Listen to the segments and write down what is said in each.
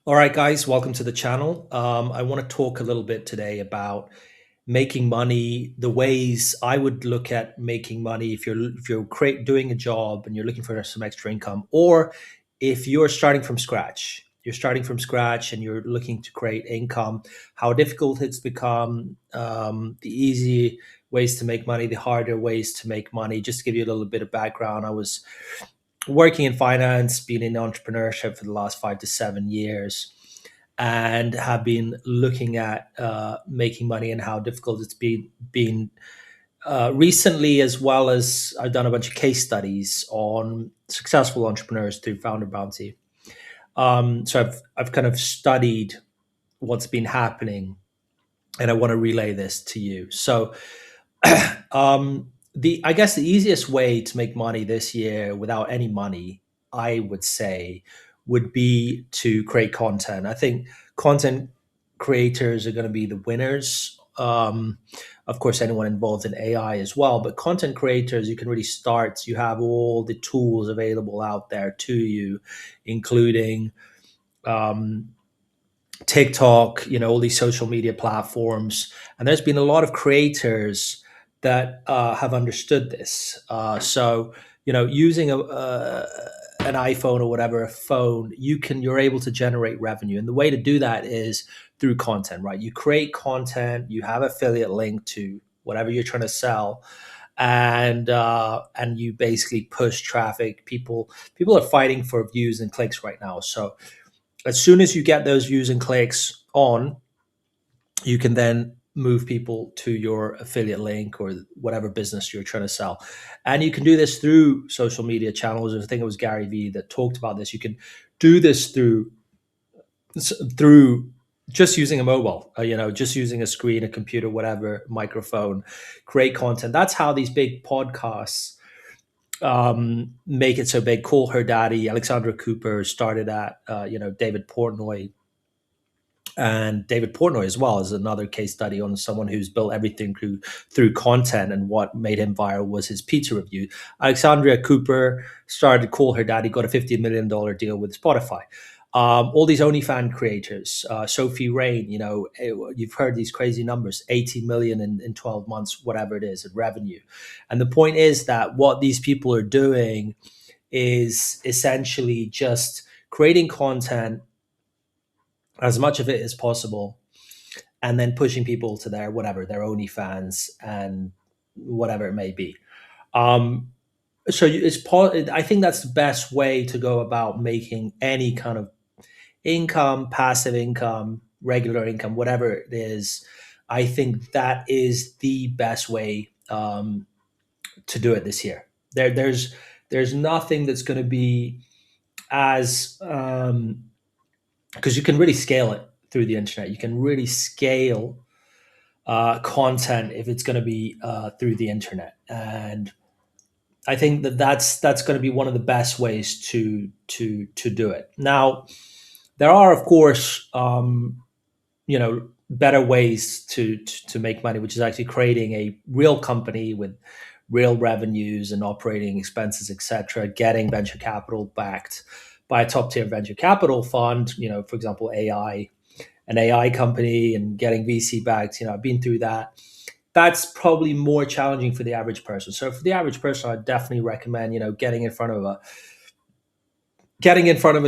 All right, guys, welcome to the channel. I want to talk a little bit today about making money, the ways I would look at making money if you're doing a job and you're looking for some extra income, or if you're starting from scratch. You're starting from scratch and you're looking to create income. How difficult it's become, the easy ways to make money, the harder ways to make money. Just to give you a little bit of background, I was working in finance, been in entrepreneurship for the last 5 to 7 years, and have been looking at making money and how difficult it's been recently, as well as I've done a bunch of case studies on successful entrepreneurs through Founder Bounty. So I've kind of studied what's been happening, and I want to relay this to you. So the I guess the easiest way to make money this year without any money, I would say, would be to create content. I think content creators are going to be the winners. Of course, anyone involved in AI as well, but content creators, you can really start. You have all the tools available out there to you, including um, TikTok, all these social media platforms. And there's been a lot of creators that have understood this. Using an iPhone or whatever, a phone, you're able to generate revenue. And the way to do that is through content, right? You create content, you have affiliate link to whatever you're trying to sell, and you basically push traffic. People are fighting for views and clicks right now. So as soon as you get those views and clicks on, you can then move people to your affiliate link or whatever business you're trying to sell. And you can do this through social media channels. I think it was Gary Vee that talked about this. You can do this through just using a mobile, just using a screen, a computer, whatever, microphone, create content. That's how these big podcasts make it so big. Call Her Daddy, Alexandra Cooper started at, David Portnoy. And David Portnoy as well is another case study on someone who's built everything through content, and what made him viral was his pizza review. Alexandria Cooper started Call Her Daddy, got a $50 million deal with Spotify. All these OnlyFans creators, Sophie Rain, you've heard these crazy numbers, 80 million in 12 months, whatever it is, in revenue. And the point is that what these people are doing is essentially just creating content, as much of it as possible, and then pushing people to their OnlyFans and whatever it may be. Um, I think that's the best way to go about making any kind of income, passive income, regular income, whatever it is. I think that is the best way to do it this year. There's nothing that's going to be as because you can really scale it through the internet. You can really scale content if it's going to be through the internet, and I think that's going to be one of the best ways to do it. Now, there are, of course, better ways to make money, which is actually creating a real company with real revenues and operating expenses, etc. Getting venture capital backed by a top tier venture capital fund. For example, an AI company, and getting VC backed. I've been through that. That's probably more challenging for the average person. So for the average person, I definitely recommend, getting in front of a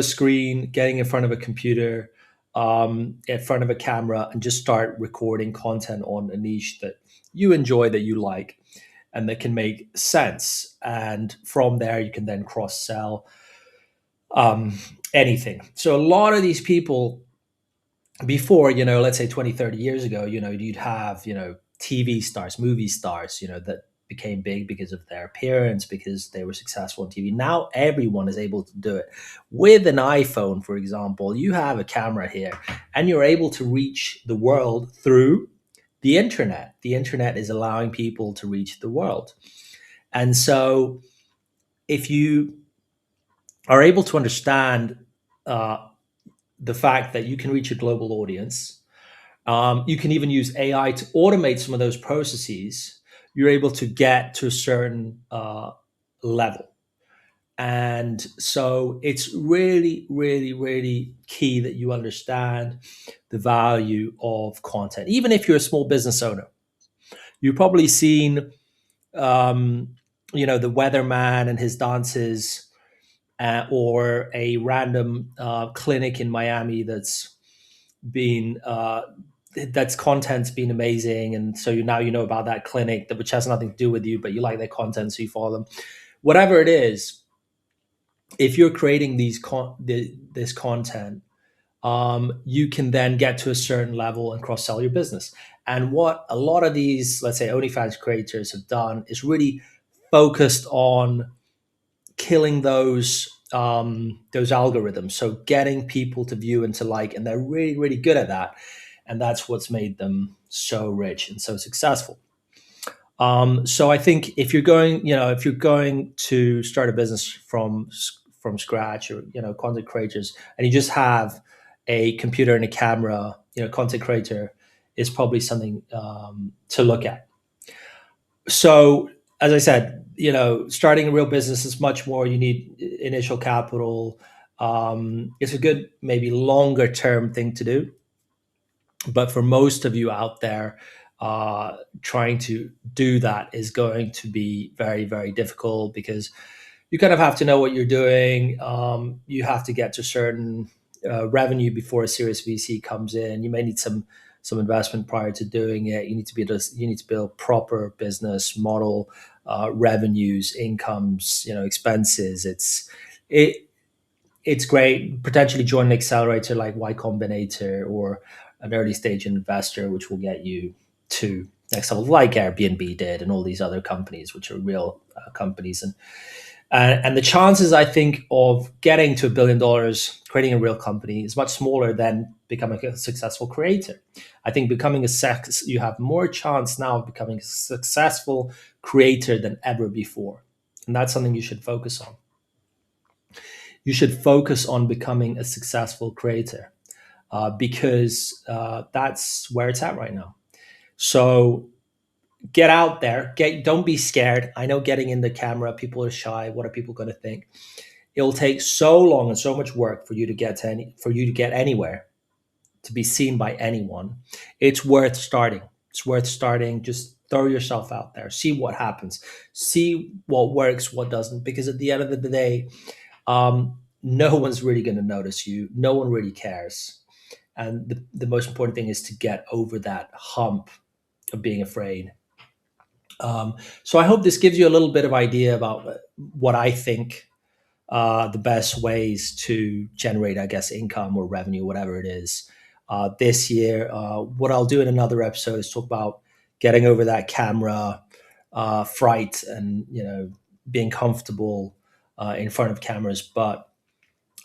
screen, getting in front of a computer, in front of a camera, and just start recording content on a niche that you enjoy, that you like, and that can make sense. And from there, you can then cross sell anything. So a lot of these people before, let's say 20, 30 years ago, you'd have, TV stars, movie stars, that became big because of their appearance, because they were successful on TV. Now everyone is able to do it. With an iPhone, for example, you have a camera here and you're able to reach the world through the internet. The internet is allowing people to reach the world. And so if you are able to understand uh, the fact that you can reach a global audience, you can even use AI to automate some of those processes. You're able to get to a certain level. And so it's really, really, really key that you understand the value of content. Even if you're a small business owner, you've probably seen, um, the weatherman and his dances, or a random clinic in Miami been that's content's been amazing, and so now you know about that clinic which has nothing to do with you, but you like their content, so you follow them. Whatever it is, if you're creating this content, you can then get to a certain level and cross sell your business. And what a lot of these, let's say, OnlyFans creators have done is really focused on killing those algorithms. So getting people to view and to like, and they're really, really good at that. And that's what's made them so rich and so successful. So I think if you're going to start a business from scratch, or content creators, and you just have a computer and a camera, content creator is probably something to look at. So as I said, starting a real business is much more. You need initial capital. It's a good, maybe longer term thing to do, but for most of you out there, trying to do that is going to be very, very difficult, because you kind of have to know what you're doing. You have to get to certain revenue before a serious VC comes in. You may need some investment prior to doing it. You need to build proper business model, revenues, incomes, expenses. It's great. Potentially join an accelerator like Y Combinator, or an early stage investor, which will get you to next level, like Airbnb did, and all these other companies, which are real companies. And the chances, I think, of getting to $1 billion, creating a real company, is much smaller than becoming a successful creator. I think you have more chance now of becoming a successful creator than ever before, and that's something you should focus on. You should focus on becoming a successful creator, because that's where it's at right now. So get out there. Don't be scared. I know getting in the camera, people are shy. What are people going to think? It'll take so long and so much work for you to get anywhere, to be seen by anyone. It's worth starting. It's worth starting. Just throw yourself out there. See what happens. See what works, what doesn't. Because at the end of the day, no one's really going to notice you. No one really cares. And the most important thing is to get over that hump of being afraid. So I hope this gives you a little bit of idea about what I think the best ways to generate, I guess, income or revenue, whatever it is, this year. What I'll do in another episode is talk about getting over that camera fright, and being comfortable in front of cameras. But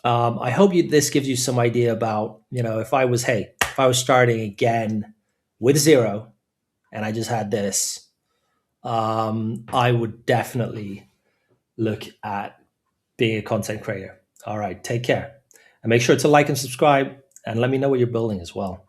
I hope this gives you some idea about, if I was starting again with zero, and I just had this, I would definitely look at being a content creator. All right, take care. And make sure to like and subscribe, and let me know what you're building as well.